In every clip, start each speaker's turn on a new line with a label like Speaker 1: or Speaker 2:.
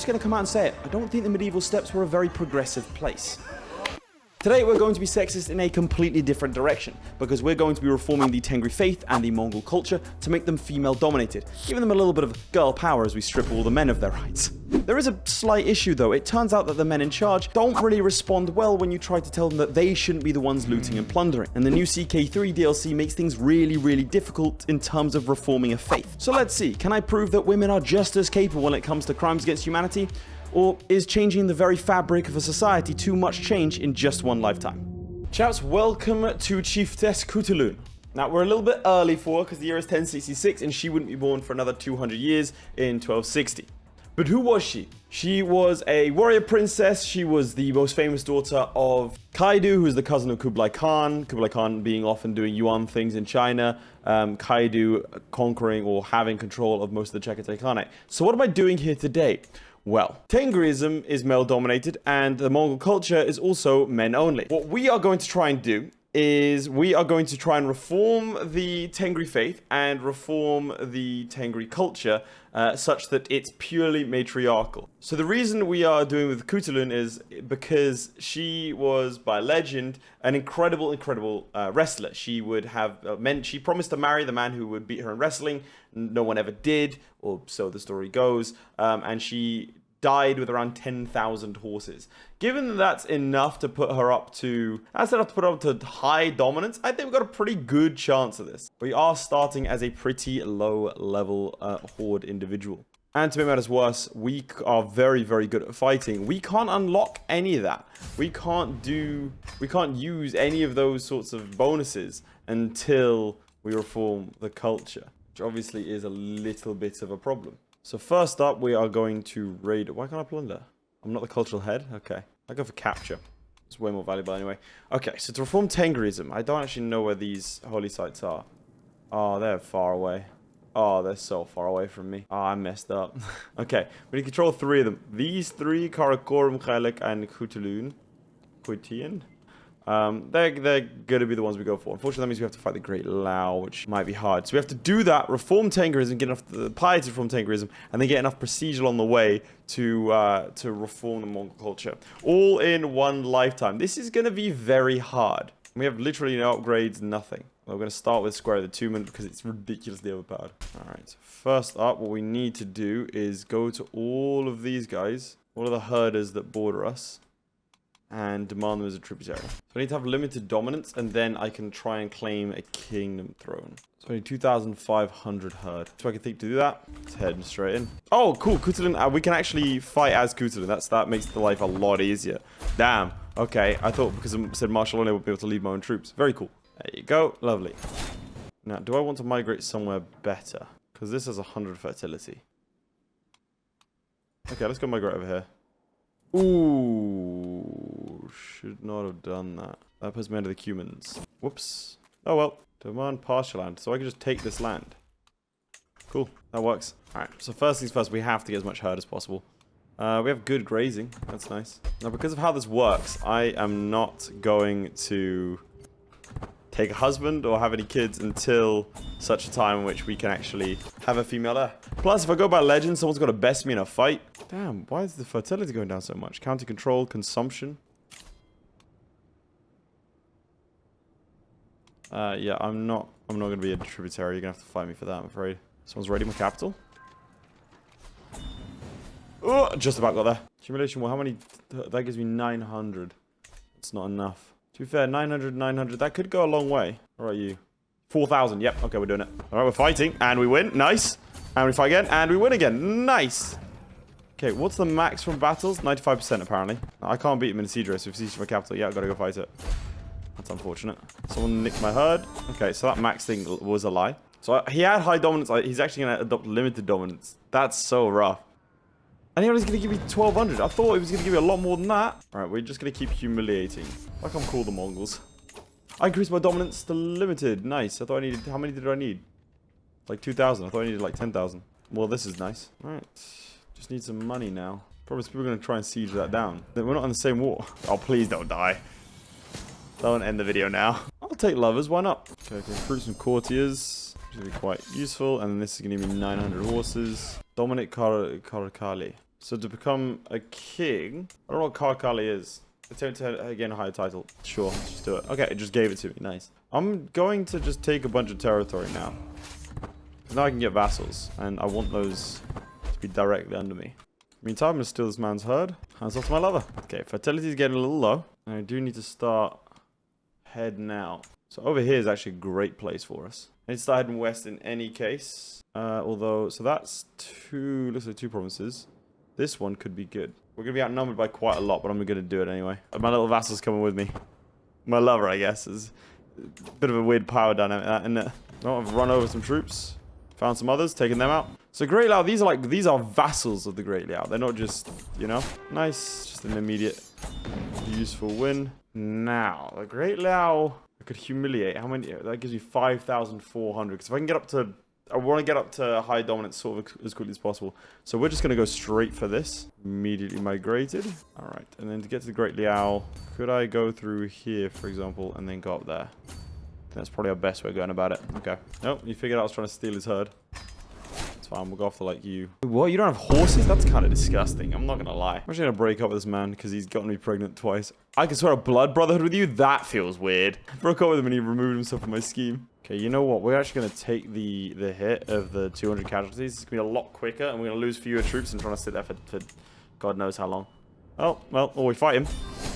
Speaker 1: just going to come out and say it. I don't think the medieval steppes were a very progressive place. Today we're going to be sexist in a completely different direction, because we're going to be reforming the Tengri faith and the Mongol culture to make them female dominated, giving them a little bit of girl power as we strip all the men of their rights. There is a slight issue though. It turns out that the men in charge don't really respond well when you try to tell them that they shouldn't be the ones looting and plundering, and the new CK3 DLC makes things really difficult in terms of reforming a faith. So let's see, can I prove that women are just as capable when it comes to crimes against humanity? Or is changing the very fabric of a society too much change in just one lifetime? Chaps, welcome to Chieftess Khutulun. Now, we're a little bit early for her because the year is 1066 and she wouldn't be born for another 200 years in 1260. But who was she? She was a warrior princess. She was the most famous daughter of Kaidu, who is the cousin of Kublai Khan being often doing Yuan things in China, Kaidu conquering or having control of most of the CK3 Khanate. So what am I doing here today? Well, Tengriism is male-dominated, and the Mongol culture is also men-only. What we are going to try and do is we are going to try and reform the Tengri faith and reform the Tengri culture such that it's purely matriarchal. So the reason we are doing with Khutulun is because she was, by legend, an incredible wrestler. She would have she promised to marry the man who would beat her in wrestling. No one ever did, or so the story goes, and she died with around 10,000 horses. Given that that's enough to put her up to, high dominance, I think we've got a pretty good chance of this. We are starting as a pretty low level horde individual. And to make matters worse, we are very good at fighting. We can't unlock any of that. We can't use any of those sorts of bonuses until we reform the culture, which obviously is a little bit of a problem. So first up, we are going to raid. Why can't I plunder? I'm not the cultural head? Okay. I'll go for capture. It's way more valuable anyway. Okay, so to reform Tengriism, I don't actually know where these holy sites are. Oh, they're far away. Oh, they're so far away from me. Oh, I messed up. Okay, we need to control 3 of them. These 3, Karakorum, Khailik, and Khutulun. They're going to be the ones we go for. Unfortunately, that means we have to fight the Great Liao, which might be hard. So we have to do that, reform Tengriism, get enough the piety to reform Tengriism, and then get enough prestige along the way to reform the Mongol culture. All in one lifetime. This is going to be very hard. We have literally no upgrades, nothing. We're going to start with Square of the Attunement because it's ridiculously overpowered. Alright, so first up, what we need to do is go to all of these guys, all of the herders that border us, and demand them as a tributary. So I need to have limited dominance, and then I can try and claim a kingdom throne. So I need 2,500 herd. So I can think to do that. Let's head straight in. Oh, cool, Cutaline. We can actually fight as Cutaline. That makes the life a lot easier. Damn. Okay, I thought because it said martial only, I would be able to lead my own troops. Very cool. There you go. Lovely. Now, do I want to migrate somewhere better? Because this has 100 fertility. Okay, let's go migrate over here. Ooh, should not have done that. That puts me under the Cumans. Whoops. Oh well. Demand partial land. So I can just take this land. Cool. That works. Alright, so first things first, we have to get as much herd as possible. We have good grazing. That's nice. Now, because of how this works, I am not going to take a husband or have any kids until such a time in which we can actually have a female heir. Plus, if I go by legend, someone's got to best me in a fight. Damn, why is the fertility going down so much? County control, consumption. Yeah, I'm not going to be a tributary. You're going to have to fight me for that, I'm afraid. Someone's raiding my capital. Oh, just about got there. Accumulation, well, how many? That gives me 900. It's not enough. To be fair, 900. That could go a long way. All right, you. 4,000. Yep. Okay, we're doing it. All right, we're fighting. And we win. Nice. And we fight again. And we win again. Nice. Okay, what's the max from battles? 95% apparently. I can't beat him in a siege race. If he's my capital, yeah, I've got to go fight it. That's unfortunate. Someone nicked my herd. Okay, so that max thing was a lie. So he had high dominance. He's actually going to adopt limited dominance. That's so rough. And he was going to give me 1,200. I thought he was going to give me a lot more than that. All right, we're just going to keep humiliating. Like I'm cool, the Mongols. I increased my dominance to limited. Nice. I thought I needed... How many did I need? Like 2,000. I thought I needed like 10,000. Well, this is nice. All right. Just need some money now. Probably people are going to try and siege that down. We're not in the same war. Oh, please don't die. Don't end the video now. I'll take lovers. Why not? Okay, I can recruit some courtiers. Which will be quite useful. And then this is going to give me 900 horses. Dominate Karakali. So to become a king, I don't know what Karkali is. Attempt to gain a higher title. Sure, let's just do it. Okay, it just gave it to me. Nice. I'm going to just take a bunch of territory now. Now I can get vassals, and I want those to be directly under me. Meantime, I'm going to steal this man's herd. Hands off to my lover. Okay, fertility is getting a little low. And I do need to start heading out. So over here is actually a great place for us. I need to start heading west in any case. Although, so that's looks like 2 provinces. This one could be good. We're going to be outnumbered by quite a lot, but I'm going to do it anyway. My little vassal's coming with me. My lover, I guess, is a bit of a weird power dynamic, isn't it? Oh, I've run over some troops. Found some others, taking them out. So Great Liao, these are vassals of the Great Liao. They're not just, you know, nice, just an immediate useful win. Now, the Great Liao, I could humiliate. How many? That gives me 5,400. Because if I can get up to, I want to get up to high dominance sort of as quickly as possible. So we're just going to go straight for this. Immediately migrated. All right, and then to get to the Great Liao, could I go through here, for example, and then go up there? That's probably our best way of going about it. Okay. Nope, you figured out I was trying to steal his herd. It's fine, we'll go after like you. What? You don't have horses? That's kind of disgusting. I'm not going to lie. I'm actually going to break up with this man because he's gotten me pregnant twice. I can swear a blood brotherhood with you? That feels weird. I broke up with him and he removed himself from my scheme. Okay, you know what? We're actually going to take the hit of the 200 casualties. It's going to be a lot quicker and we're going to lose fewer troops and trying to sit there for God knows how long. Oh, well, we fight him.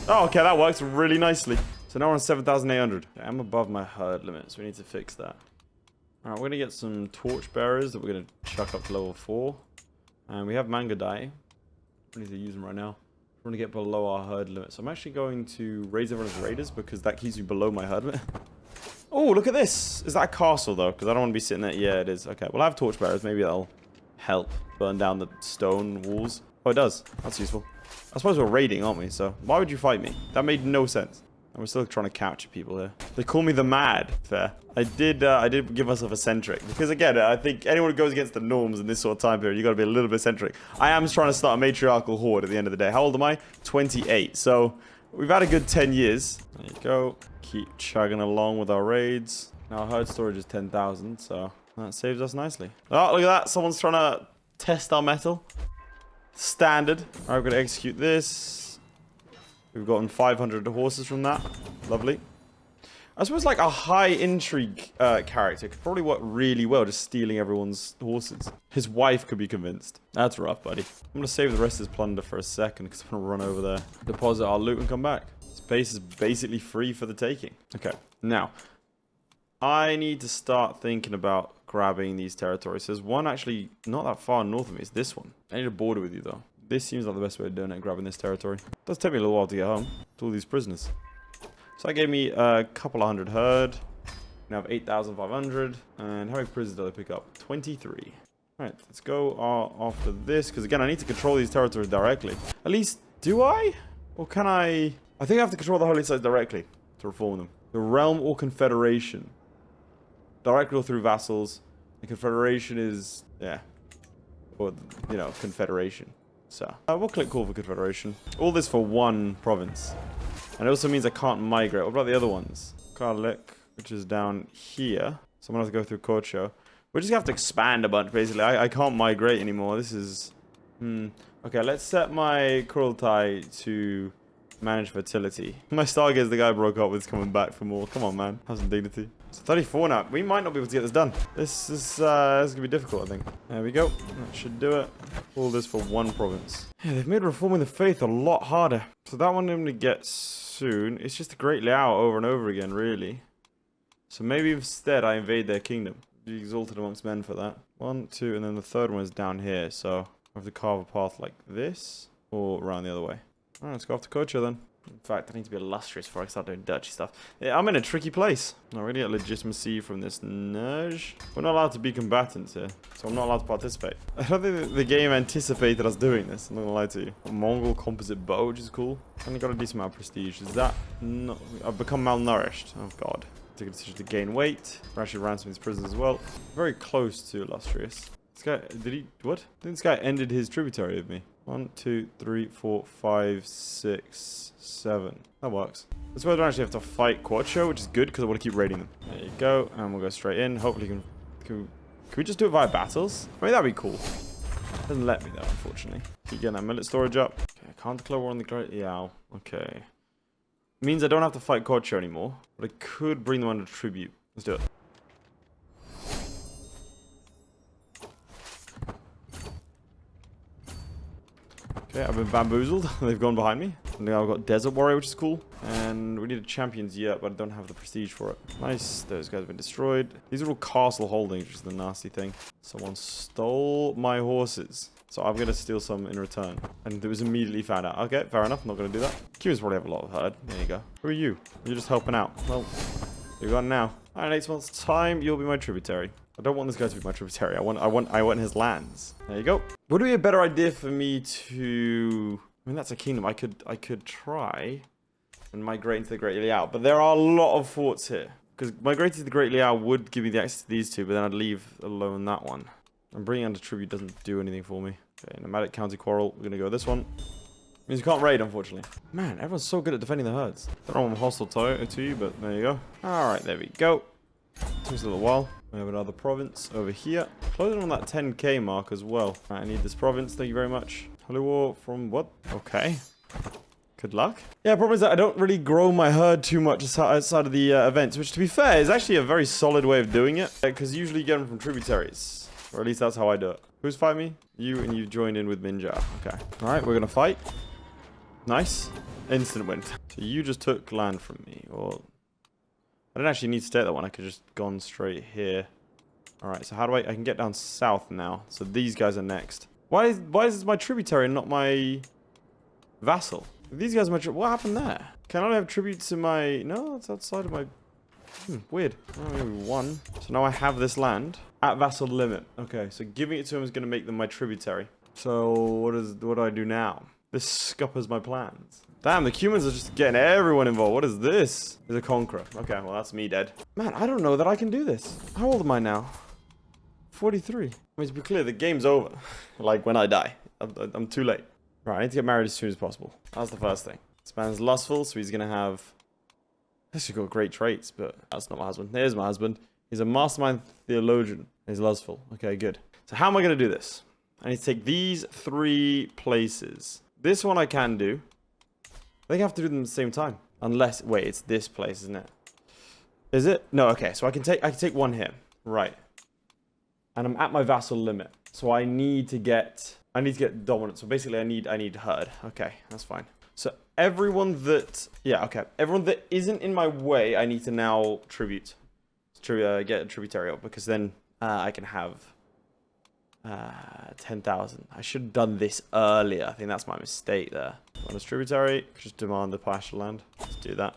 Speaker 1: Oh, okay, that works really nicely. So now we're on 7,800. Okay, I'm above my herd limit, so we need to fix that. Alright, we're going to get some torchbearers that we're going to chuck up to level 4. And we have manga dye. We need to use them right now. We're going to get below our herd limit. So I'm actually going to raise everyone's raiders because that keeps me below my herd limit. Oh, look at this. Is that a castle, though? Because I don't want to be sitting there. Yeah, it is. Okay, we'll have torchbearers. Maybe that'll help burn down the stone walls. Oh, it does. That's useful. I suppose we're raiding, aren't we? So why would you fight me? That made no sense. And we're still trying to capture people here. They call me the Mad. Fair. I did give myself a centric. Because again, I think anyone who goes against the norms in this sort of time period, you got to be a little bit centric. I am trying to start a matriarchal horde at the end of the day. How old am I? 28. So we've had a good 10 years. There you go. Keep chugging along with our raids. Now our herd storage is 10,000. So that saves us nicely. Oh, look at that. Someone's trying to test our metal. Standard. All right, we're going to execute this. We've gotten 500 horses from that. Lovely. I suppose like a high intrigue character could probably work really well just stealing everyone's horses. His wife could be convinced. That's rough, buddy. I'm going to save the rest of his plunder for a second because I'm going to run over there, deposit our loot and come back. This base is basically free for the taking. Okay, now I need to start thinking about grabbing these territories. There's one actually not that far north of me. It's this one. I need to border with you though. This seems like the best way of doing it, grabbing this territory. It does take me a little while to get home to all these prisoners. So that gave me a couple of hundred herd. Now I have 8,500. And how many prisoners did I pick up? 23. Alright, let's go after this. Because again, I need to control these territories directly. At least, do I? Or can I? I think I have to control the holy sites directly to reform them. The realm or confederation. Directly or through vassals. The confederation is, yeah. Or, you know, confederation. So, we'll click call for confederation. All this for one province. And it also means I can't migrate. What about the other ones? Karlik, which is down here. So I'm going to have to go through Kocho. We're just going to have to expand a bunch, basically. I can't migrate anymore. This is... Okay, let's set my Cruelty to manage fertility. My Stargaze, the guy I broke up with, is coming back for more. Come on, man. Have some dignity. It's 34 now. We might not be able to get this done. This is going to be difficult, I think. There we go. That should do it. All this for one province. Yeah, they've made reforming the faith a lot harder. So that one I'm going to get soon. It's just the Great Liao over and over again, really. So maybe instead I invade their kingdom. Be exalted amongst men for that. 1, 2, and then the third one is down here. So I have to carve a path like this or around the other way. All right, let's go off to Kocho then. In fact, I need to be illustrious before I start doing Dutchy stuff. Yeah, I'm in a tricky place. I already get legitimacy from this nudge. We're not allowed to be combatants here, so I'm not allowed to participate. I don't think the game anticipated us doing this. I'm not gonna lie to you. A Mongol composite bow, which is cool. Only got a decent amount of prestige. Is that not? I've become malnourished. Oh god. Take a decision to gain weight. We're actually ransoming these prisoners as well. Very close to illustrious. This guy, did he? What? I think this guy ended his tributary with me. 1, 2, 3, 4, 5, 6, 7. That works. This way I don't actually have to fight Quacho, which is good because I want to keep raiding them. There you go, and we'll go straight in. Hopefully, can we just do it via battles? I mean, that'd be cool. Doesn't let me though, unfortunately. Keep getting that millet storage up. Okay, I can't declare war on the Great Liao. Okay. Means I don't have to fight Kocho anymore, but I could bring them under tribute. Let's do it. Okay, I've been bamboozled. They've gone behind me. And now I've got Desert Warrior, which is cool. And we need a Champions yet, but I don't have the prestige for it. Nice. Those guys have been destroyed. These are all castle holdings, which is the nasty thing. Someone stole my horses. So I'm going to steal some in return. And it was immediately found out. Okay, fair enough. I'm not going to do that. Cubans probably have a lot of herd. There you go. Who are you? You're just helping out. Well, you're gone now. Alright, next month's time, you'll be my tributary. I don't want this guy to be my tributary. I want his lands. There you go. Would it be a better idea for me to... I mean, that's a kingdom. I could try and migrate into the Great Liao. But there are a lot of forts here. Because migrating to the Great Liao would give me the access to these two, but then I'd leave alone that one. And bringing under tribute doesn't do anything for me. Okay, nomadic county quarrel. We're going to go with this one. Means you can't raid, unfortunately. Man, everyone's so good at defending the herds. I don't know I'm hostile to you, but there you go. Alright, there we go. Takes a little while. We have another province over here. Closing on that 10k mark as well. Right, I need this province. Thank you very much. Holy war from what? Okay. Good luck. Yeah, problem is that I don't really grow my herd too much outside of the events, which to be fair is actually a very solid way of doing it. Because usually you get them from tributaries. Or at least that's how I do it. Who's fighting me? You, and you joined in with Minja. Okay. Alright, we're gonna fight. Nice. Instant win. So you just took land from me. Or I don't actually need to stay at that one. I could just gone straight here. Alright, so how do I can get down south now. So these guys are next. Why is this my tributary and not my vassal? These guys are my what happened there? Can I have tribute to my... No, it's outside of my... weird. Oh, maybe one. So now I have this land at vassal limit. Okay, so giving it to him is going to make them my tributary. So what do I do now? This scuppers my plans. Damn, the humans are just getting everyone involved. What is this? There's a conqueror. Okay, well, that's me dead. Man, I don't know that I can do this. How old am I now? 43. I mean, to be clear, the game's over. Like, when I die. I'm too late. Right, I need to get married as soon as possible. That's the first thing. This man's lustful, so he's going to have... He's got great traits, but that's not my husband. There's my husband. He's a mastermind theologian. He's lustful. Okay, good. So how am I going to do this? I need to take these 3 places. This one I can do. I think I have to do them at the same time. Unless, wait, it's this place, isn't it? Is it? No, okay. So I can take one here. Right. And I'm at my vassal limit. So I need to get dominant. So basically I need herd. Okay, that's fine. So everyone that, yeah, okay. Everyone that isn't in my way, I need to now tribute. Get a tributary up because then I can have 10,000. I should have done this earlier. I think that's my mistake there. Demand a tributary. Just demand the pasture land. Let's do that.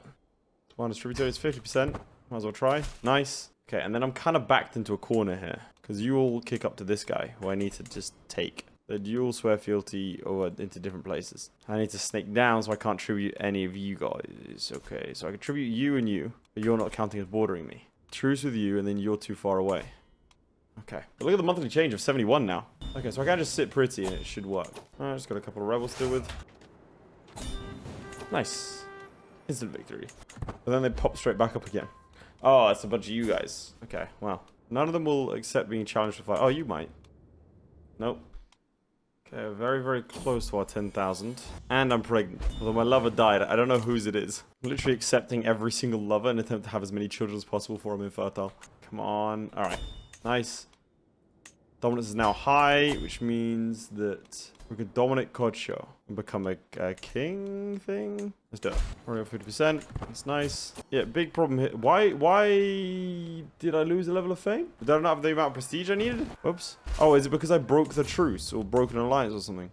Speaker 1: Demand a tributary is 50%. Might as well try. Nice. Okay, and then I'm kind of backed into a corner here because you all kick up to this guy who I need to just take. The dual swear fealty over into different places. I need to snake down so I can't tribute any of you guys. Okay, so I can tribute you and you, but you're not counting as bordering me. Truce with you, and then you're too far away. Okay, but look at the monthly change of 71 now. Okay, so I can just sit pretty and it should work. Alright, just got a couple of rebels to deal with. Nice. Instant victory. But then they pop straight back up again. Oh, it's a bunch of you guys. Okay, well. None of them will accept being challenged to fight. Oh, you might. Nope. Okay, very, very close to our 10,000. And I'm pregnant. Although my lover died, I don't know whose it is. I'm literally accepting every single lover in an attempt to have as many children as possible for I'm infertile. Come on. Alright. Nice. Dominance is now high, which means that we could dominate Kocho and become a king thing. Let's do it. We're at 50%. That's nice. Yeah, big problem here. Why did I lose a level of fame? Did I not have the amount of prestige I needed? Whoops. Oh, is it because I broke the truce or broke an alliance or something?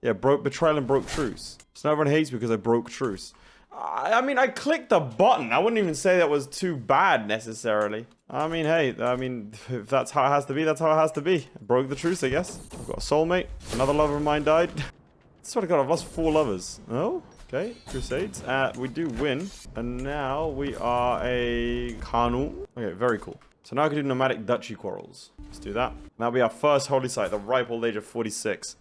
Speaker 1: Yeah, betrayal and broke truce. So now everyone hates me because I broke truce. I mean, I clicked a button. I wouldn't even say that was too bad necessarily. I mean, hey, if that's how it has to be, that's how it has to be. I broke the truce, I guess. I've got a soulmate. Another lover of mine died. I swear to God, I've lost 4 lovers. Oh, okay. Crusades. We do win. And now we are a Kanu. Okay, very cool. So now I can do nomadic duchy quarrels. Let's do that. That'll be our first holy site, the ripe old age of 46.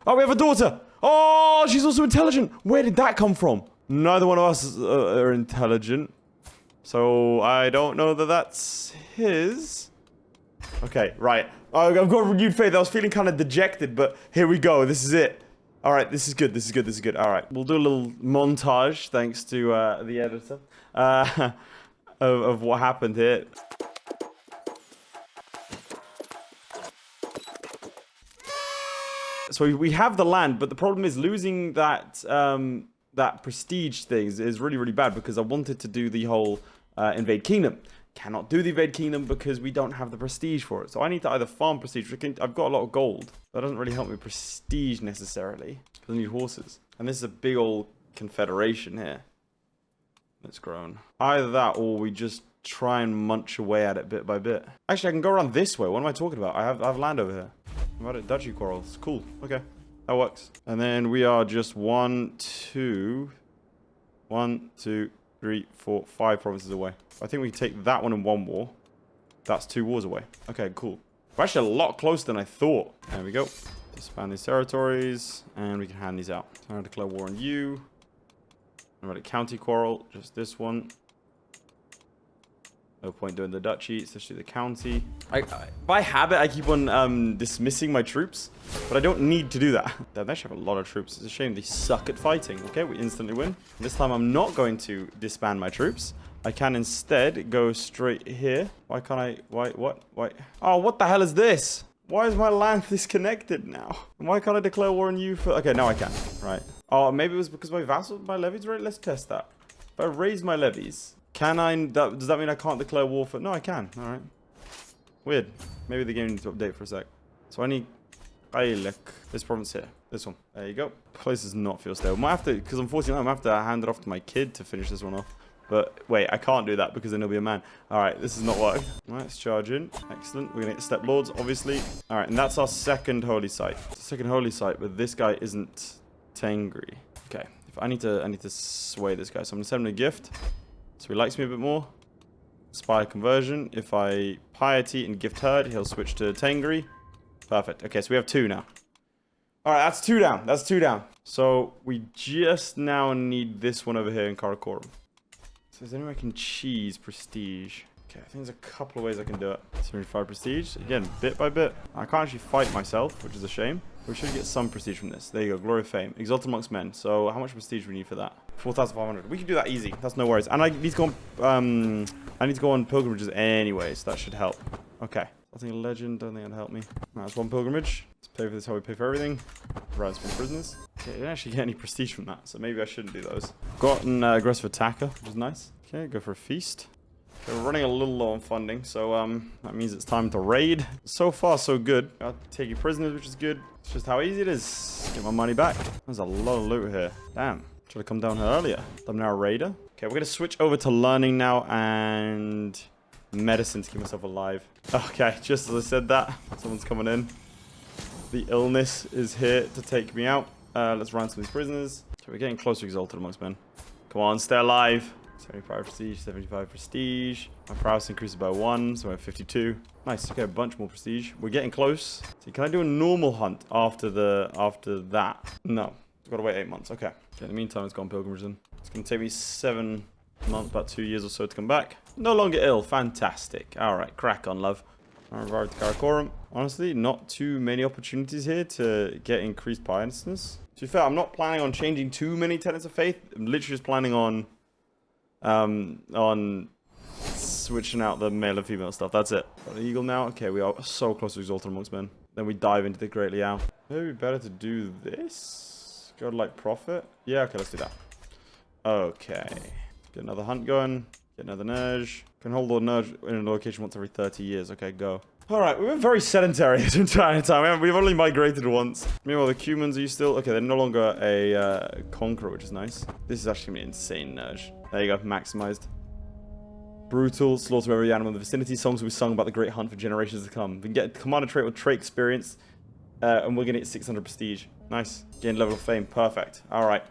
Speaker 1: Oh, we have a daughter. Oh, she's also intelligent. Where did that come from? Neither one of us are intelligent. So I don't know that that's his. Okay, right. I've got renewed faith. I was feeling kind of dejected, but here we go. This is it. All right, this is good. This is good. This is good. All right, we'll do a little montage, thanks to the editor, of what happened here. So we have the land, but the problem is losing that that prestige thing is really, really bad because I wanted to do the whole invade kingdom. Cannot do the invade kingdom because we don't have the prestige for it. So I need to either farm prestige. I've got a lot of gold. That doesn't really help me prestige necessarily. Because I need horses. And this is a big old confederation here. That's grown. Either that or we just try and munch away at it bit by bit. Actually, I can go around this way. What am I talking about? I have land over here. I'm at duchy corals. Cool. Okay. That works. And then we are just 1, 2, 3, 4, 5 provinces away. I think we can take that one in 1 war. That's 2 wars away. Okay, cool. We're actually a lot closer than I thought. There we go. Expand these territories, and we can hand these out. I'm going to declare war on you. I'm at a county quarrel, just this one. No point doing the duchy, let's just do the county. By habit, I keep on dismissing my troops, but I don't need to do that. They actually have a lot of troops. It's a shame they suck at fighting. Okay, we instantly win. This time I'm not going to disband my troops. I can instead go straight here. Why can't I? What? Oh, what the hell is this? Why is my land disconnected now? Why can't I declare war on you for... Okay, now I can. Right. Oh, maybe it was because my levies right? Let's test that. If I raise my levies... Can I... does that mean I can't declare war for... No, I can. Alright. Weird. Maybe the game needs to update for a sec. So I need... This province here. This one. There you go. Place does not feel stable. Might have to... Because unfortunately, I'm going to have to hand it off to my kid to finish this one off. But wait, I can't do that because then he'll be a man. Alright, this is not working. Alright, let's charge in. Excellent. We're going to get step lords, obviously. Alright, and that's our second holy site. It's the second holy site, but this guy isn't Tengri. Okay. If I need to sway this guy. So I'm going to send him a gift. So he likes me a bit more. Spire conversion. If I piety and gift herd, he'll switch to Tengri. Perfect. Okay, so we have 2 now. Alright, that's 2 down. That's 2 down. So we just now need this one over here in Karakorum. So is there any way I can cheese prestige? Okay, I think there's a couple of ways I can do it. 75 prestige. Again, bit by bit. I can't actually fight myself, which is a shame. We should get some prestige from this. There you go. Glory of Fame. Exalted amongst men. So how much prestige do we need for that? 4,500. We can do that easy. That's no worries. And I need to go on pilgrimages anyway, so that should help. Okay. I think a legend. Don't think that'll help me. That's 1 pilgrimage. Let's pay for this how we pay for everything. Ransom from prisoners. Okay, I didn't actually get any prestige from that, so maybe I shouldn't do those. Got an aggressive attacker, which is nice. Okay, go for a feast. Okay, we're running a little low on funding, so that means it's time to raid. So far, so good. Got taking prisoners, which is good. It's just how easy it is. Get my money back. There's a lot of loot here. Damn. Should have come down here earlier. I'm now a raider. Okay, we're going to switch over to learning now and medicine to keep myself alive. Okay, just as I said that, someone's coming in. The illness is here to take me out. Let's ransom these prisoners. So we're getting closer to exalted amongst men. Come on, stay alive. 75 prestige, 75 prestige. My prowess increases by 1, so I have 52. Nice, okay, a bunch more prestige. We're getting close. So can I do a normal hunt after that? No. I've got to wait 8 months. Okay. In the meantime, it's gone pilgrimage in. It's going to take me 7 months, about 2 years or so to come back. No longer ill. Fantastic. Alright, crack on, love. I'll arrive to Karakorum. Honestly, not too many opportunities here to get increased piousness. To be fair, I'm not planning on changing too many tenets of faith. I'm literally just planning on switching out the male and female stuff. That's it. Got an eagle now. Okay, we are so close to exalted amongst men. Then we dive into the Great Liao. Maybe better to do this. Go to like profit. Yeah, okay, let's do that. Okay. Get another hunt going. Get another Nerge. Can hold the Nerge in a location once every 30 years. Okay, go. Alright, we've been very sedentary this entire time. We've only migrated once. Meanwhile, the Cumans, are you still... Okay, they're no longer a conqueror, which is nice. This is actually an insane Nerge. There you go, maximized. Brutal, slaughter every animal in the vicinity. Songs will be sung about the great hunt for generations to come. We can get a commander trait with trait experience, and we're going to get 600 prestige. Nice. Gain level of fame. Perfect. Alright.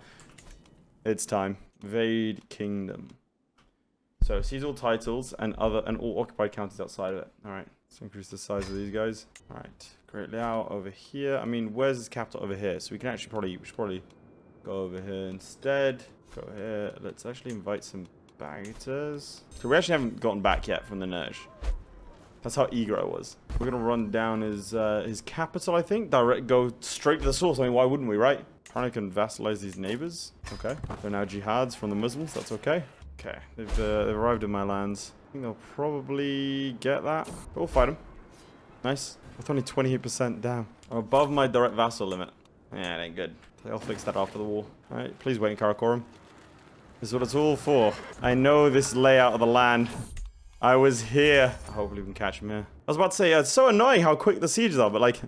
Speaker 1: It's time. Invade Kingdom. So, seize all titles and all occupied counties outside of it. Alright. Let's increase the size of these guys. Alright. Great Liao over here. I mean, where's his capital? Over here. So we can actually we should probably go over here instead. Go here. Let's actually invite some baggers. So we actually haven't gotten back yet from the Nerge. That's how eager I was. We're gonna run down his capital, I think. Go straight to the source. I mean, why wouldn't we, right? Apparently can vassalize these neighbors. Okay. They're now jihads from the Muslims. That's okay. Okay. They've arrived in my lands. I think they'll probably get that. But we'll fight them. Nice. With only 28% down. I'm above my direct vassal limit. Yeah, it ain't good. I'll fix that after the war. Alright, please wait in Karakorum. This is what it's all for. I know this layout of the land. I was here. Hopefully we can catch him here. I was about to say, it's so annoying how quick the sieges are, but like,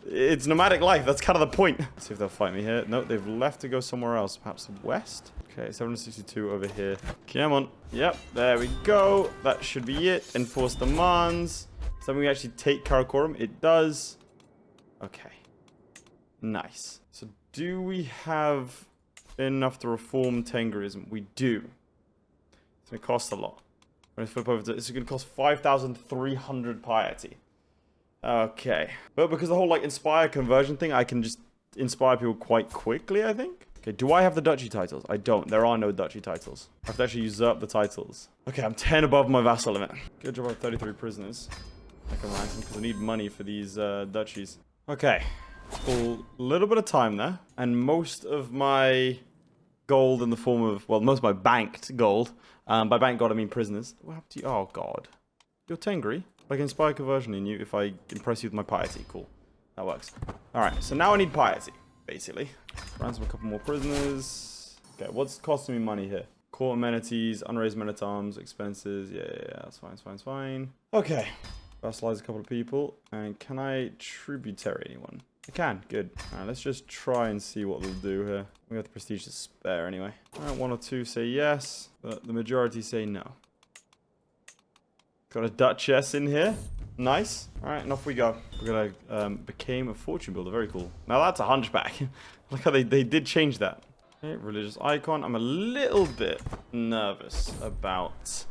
Speaker 1: it's nomadic life. That's kind of the point. Let's see if they'll fight me here. No, they've left to go somewhere else. Perhaps west? Okay, 762 over here. Come on. Yep, there we go. That should be it. Enforce demands. Does that mean we actually take Karakorum? It does. Okay. Nice. So do we have enough to reform Tengriism? We do. It's going to cost a lot. When I flip over to, it's going to cost 5,300 piety. Okay. But because the whole like inspire conversion thing, I can just inspire people quite quickly, I think. Okay, do I have the duchy titles? I don't. There are no duchy titles. I have to actually usurp the titles. Okay, I'm 10 above my vassal limit. Good job, I have 33 prisoners. I can ransom because I need money for these duchies. Okay. A little bit of time there. And most of my gold in the form of, well, most of my banked gold. By banked gold, I mean prisoners. What happened to you? Oh, God. You're Tengri. I can inspire conversion in you if I impress you with my piety. Cool. That works. Alright, so now I need piety, basically. Ransom a couple more prisoners. Okay, what's costing me money here? Court amenities, unraised men-at-arms, expenses. Yeah, that's fine, it's fine, it's fine. Okay. Vassalize a couple of people. And can I tributary anyone? I can. Good. Alright, let's just try and see what they'll do here. We have the prestige to spare anyway. Alright, 1 or 2 say yes, but the majority say no. Got a duchess in here. Nice. Alright, and off we go. We're gonna became a fortune builder. Very cool. Now that's a hunchback. Look how they did change that. Okay, religious icon. I'm a little bit nervous about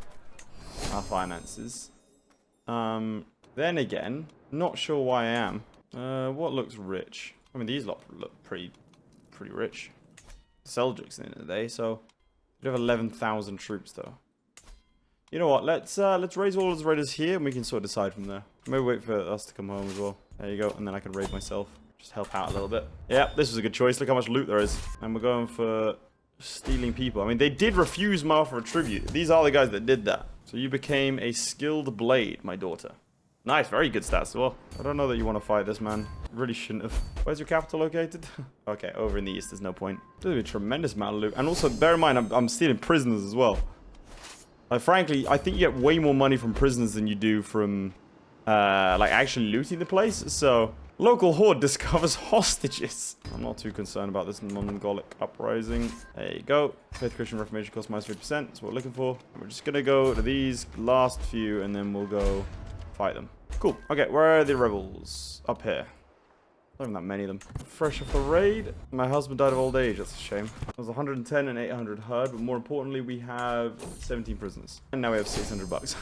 Speaker 1: our finances. Then again, not sure why I am. What looks rich? I mean, these lot look pretty rich. Seljuks in the day, so we have 11,000 troops though. You know what? Let's raise all those raiders here, and we can sort of decide from there. Maybe wait for us to come home as well. There you go, and then I can raid myself. Just help out a little bit. Yeah, this was a good choice. Look how much loot there is, and we're going for stealing people. I mean, they did refuse my offer of tribute. These are the guys that did that. So you became a skilled blade, my daughter. Nice, very good stats as well. I don't know that you want to fight this man. Really shouldn't have. Where's your capital located? Okay, over in the east, there's no point. There's a tremendous amount of loot. And also, bear in mind, I'm stealing prisoners as well. Like, frankly, I think you get way more money from prisoners than you do from, like, actually looting the place. So, local horde discovers hostages. I'm not too concerned about this Mongolic uprising. There you go. Faith Christian Reformation costs minus 3%. That's what we're looking for. We're just going to go to these last few, and then we'll go fight them. Cool. Okay, where are the rebels? Up here. Not even that many of them. Fresh off the raid. My husband died of old age. That's a shame. It was 110 and 800 herd, but more importantly, we have 17 prisoners. And now we have 600 bucks.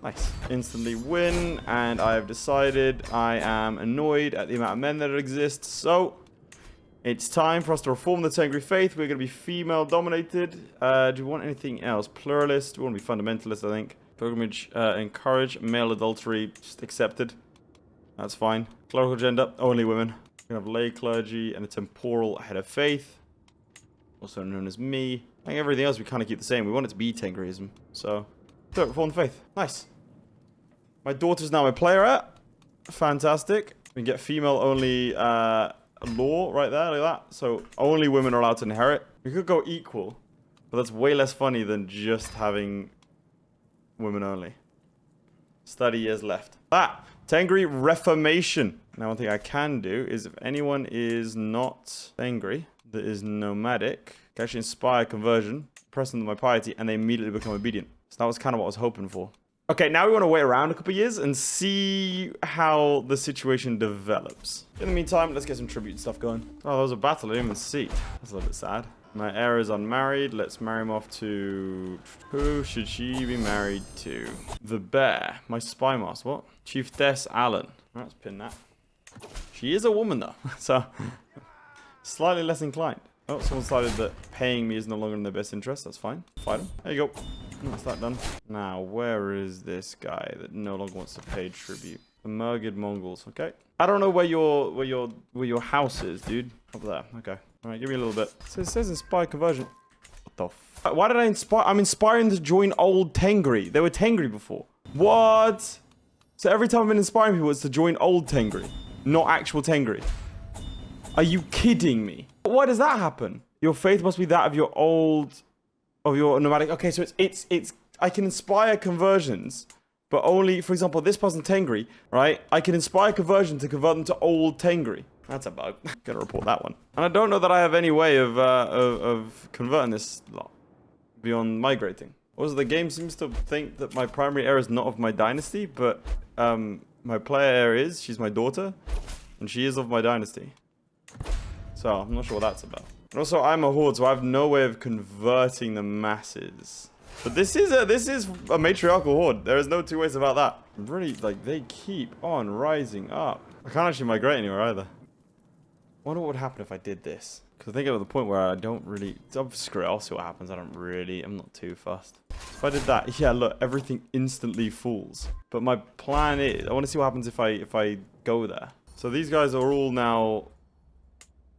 Speaker 1: Nice. Instantly win, and I have decided I am annoyed at the amount of men that exist, so it's time for us to reform the Tengri faith. We're going to be female dominated. Do we want anything else? Pluralist. We want to be fundamentalist, I think. Pilgrimage, encourage male adultery, just accepted. That's fine. Clerical gender, only women. We're going to have lay clergy and a temporal head of faith, also known as me. I think everything else we kind of keep the same. We want it to be Tengriism. So, reform the faith. Nice. My daughter's now my player at. Fantastic. We can get female only law right there, like that. So, only women are allowed to inherit. We could go equal, but that's way less funny than just having women only. Study years left. Tengri Reformation. Now, one thing I can do is if anyone is not Tengri, that is nomadic, I can actually inspire conversion, press them with my piety, and they immediately become obedient. So that was kind of what I was hoping for. Okay, now we want to wait around a couple of years and see how the situation develops. In the meantime, let's get some tribute stuff going. Oh, there was a battle. I didn't even see. That's a little bit sad. My heir is unmarried. Let's marry him off to... Who should she be married to? The bear. My spy master. What? Chiefess Allen. Let's pin that. She is a woman, though. So, slightly less inclined. Oh, someone decided that paying me is no longer in their best interest. That's fine. Fight him. There you go.
Speaker 2: That's that done. Now, where is this guy that no longer wants to pay tribute? The Murgid Mongols, okay. I don't know where your house is, dude. Over there, okay. All right, give me a little bit. So it says inspire conversion. What the f? Why did I inspire? I'm inspiring to join old Tengri. They were Tengri before. What? So every time I've been inspiring people, it's to join old Tengri, not actual Tengri. Are you kidding me? Why does that happen? Your faith must be that of your nomadic. Okay, so it's I can inspire conversions, but only, for example, this person Tengri, right? I can inspire conversion to convert them to old Tengri. That's a bug. Gotta report that one. And I don't know that I have any way of converting this lot beyond migrating. Also, the game seems to think that my primary heir is not of my dynasty, but my player heir is. She's my daughter, and she is of my dynasty. So I'm not sure what that's about. And also, I'm a horde, so I have no way of converting the masses. But this is a matriarchal horde. There is no two ways about that. Really, like, they keep on rising up. I can't actually migrate anywhere either. I wonder what would happen if I did this. Because I think I'm at the point where I don't really... Screw it, I'll see what happens. I'm not too fussed. If I did that, yeah, look, everything instantly falls. But my plan is, I want to see what happens if I go there. So these guys are all now...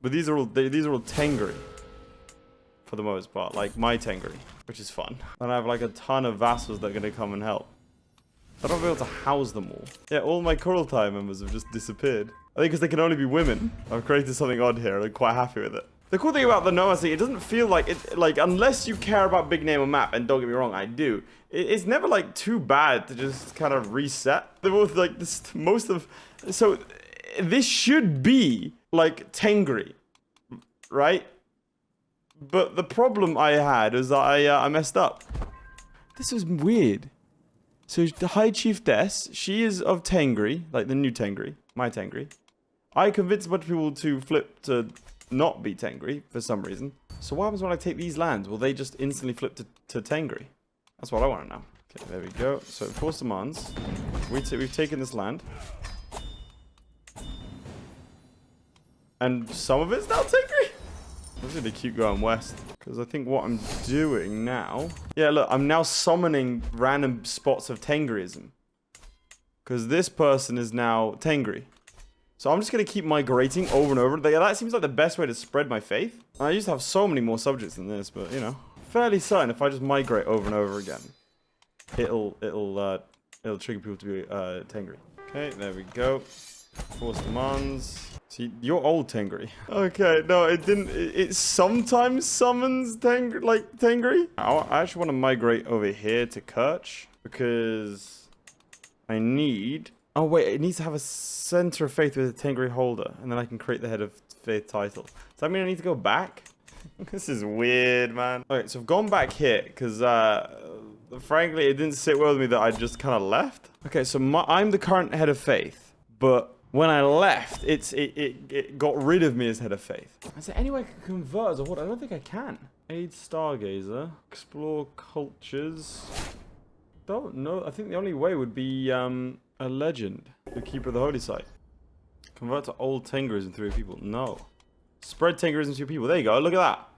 Speaker 2: But these are all Tengri. For the most part, like my Tengri, which is fun. And I have like a ton of vassals that are going to come and help. I don't be able to house them all. Yeah, all my Curaline members have just disappeared. I think because they can only be women. I've created something odd here, and I'm quite happy with it. The cool thing about the Noah thing, it doesn't feel like it, like, unless you care about big name on map, and don't get me wrong, I do. It's never like too bad to just kind of reset. They're both like this, so this should be like Tengri, right? But the problem I had is that I messed up. This was weird. So the High Chiefess, she is of Tengri, like the new Tengri, my Tengri. I convinced a bunch of people to flip to not be Tengri for some reason. So what happens when I take these lands? Will they just instantly flip to Tengri? That's what I want to know. Okay, there we go. So enforce demands. We've taken this land. And some of it's now Tengri. I'm just going to keep going west. Because I think what I'm doing now... Yeah, look, I'm now summoning random spots of Tengriism. Because this person is now Tengri. So I'm just going to keep migrating over and over. That seems like the best way to spread my faith. I used to have so many more subjects than this, but, you know. Fairly certain if I just migrate over and over again, it'll trigger people to be Tengri. Okay, there we go. Force demands. See, you're old Tengri. Okay, no, it didn't. It sometimes summons Tengri. I actually want to migrate over here to Kirch because I need... Oh, wait, it needs to have a center of faith with a Tengri holder, and then I can create the head of faith title. Does that mean I need to go back? This is weird, man. Okay, so I've gone back here because, frankly, it didn't sit well with me that I just kind of left. Okay, so I'm the current head of faith, but when I left, it got rid of me as head of faith. Is there any way I can convert as a horde? I don't think I can. Aid Stargazer. Explore cultures. Don't know. I think the only way would be a legend. The Keeper of the Holy Site. Convert to old Tengrism through people. No. Spread Tengrism to your people. There you go. Look at that.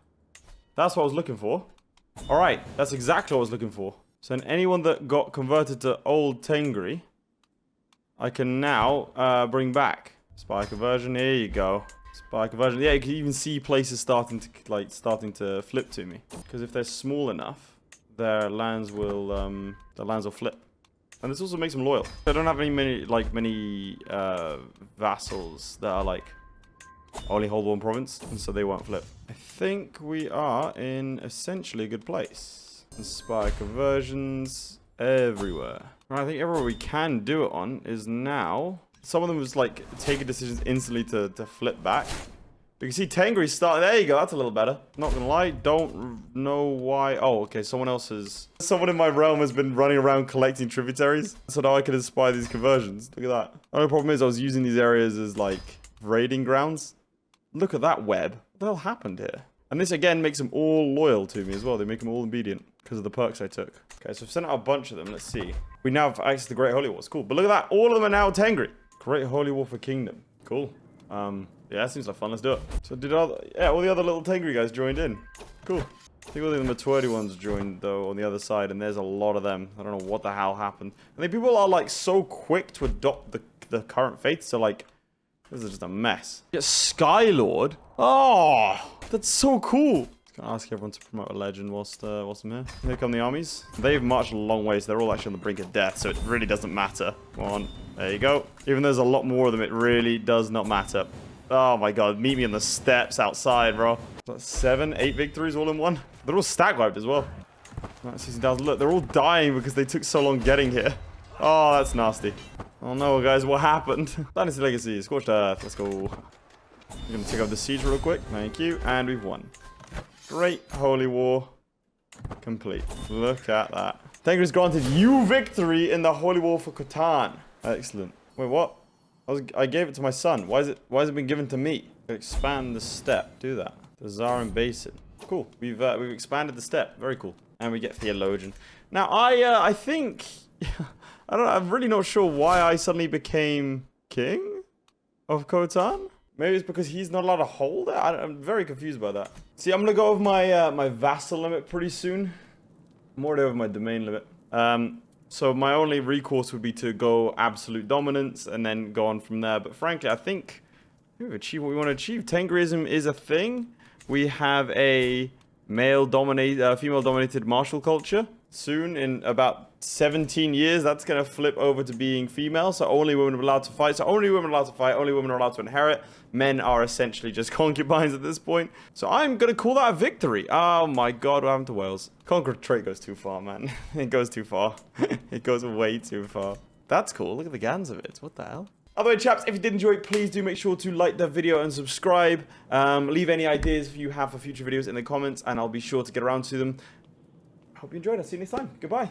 Speaker 2: That's what I was looking for. Alright. That's exactly what I was looking for. So anyone that got converted to old Tengri, I can now bring back. Spy conversion. Here you go. Spy conversion. Yeah, you can even see places starting to flip to me. Because if they're small enough, their lands will flip. And this also makes them loyal. I don't have many vassals that are like only hold one province, and so they won't flip. I think we are in essentially a good place. Inspire conversions everywhere. And I think everywhere we can do it on is now. Some of them was like taking decisions instantly to flip back. You can see Tengri starting. There you go. That's a little better. Not gonna lie. Don't know why. Oh, okay. Someone in my realm has been running around collecting tributaries. So now I can inspire these conversions. Look at that. The only problem is I was using these areas as like raiding grounds. Look at that web. What the hell happened here? And this again makes them all loyal to me as well. They make them all obedient because of the perks I took. Okay, so I've sent out a bunch of them. Let's see. We now have access to the Great Holy War. It's cool. But look at that. All of them are now Tengri. Great Holy War for Kingdom. Cool. Yeah, that seems like fun. Let's do it. So all the other little Tengri guys joined in. Cool. I think only the maturity ones joined, though, on the other side, and there's a lot of them. I don't know what the hell happened. I think people are, like, so quick to adopt the current faith, so, like, this is just a mess. Get Skylord? Oh, that's so cool. Gonna ask everyone to promote a legend whilst I'm here. Here come the armies. They've marched a long way, so they're all actually on the brink of death, so it really doesn't matter. Come on. There you go. Even though there's a lot more of them, it really does not matter. Oh my god, meet me on the steps outside, bro. That's 7, 8 victories all in one. They're all stack wiped as well. 16,000. Look, they're all dying because they took so long getting here. Oh, that's nasty. Oh no, guys, what happened? Dynasty Legacy, Scorched Earth. Let's go. We're gonna take out the siege real quick. Thank you. And we've won. Great. Holy War complete. Look at that. Tengri's granted you victory in the Holy War for Cutaline. Excellent. Wait, what? I gave it to my son. Why has it been given to me? Expand the step. Do that. The Zarin Basin. Cool. We've expanded the step. Very cool. And we get Theologian. Now I think I'm really not sure why I suddenly became king of Cutaline. Maybe it's because he's not allowed to hold it? I'm very confused by that. See, I'm going to go over my my vassal limit pretty soon. I'm already over my domain limit. So my only recourse would be to go absolute dominance and then go on from there. But frankly, I think we've achieved what we want to achieve. Tengriism is a thing. We have a female-dominated martial culture. Soon, in about 17 years, that's going to flip over to being female. So only women are allowed to fight. So only women are allowed to fight. Only women are allowed to inherit. Men are essentially just concubines at this point. So I'm going to call that a victory. Oh my god, what happened to Wales? Conqueror trait goes too far, man. It goes too far. It goes way too far. That's cool. Look at the Gans of it. What the hell? Other way, chaps, if you did enjoy it, please do make sure to like the video and subscribe. Leave any ideas you have for future videos in the comments, and I'll be sure to get around to them. Hope you enjoyed. I'll see you next time. Goodbye.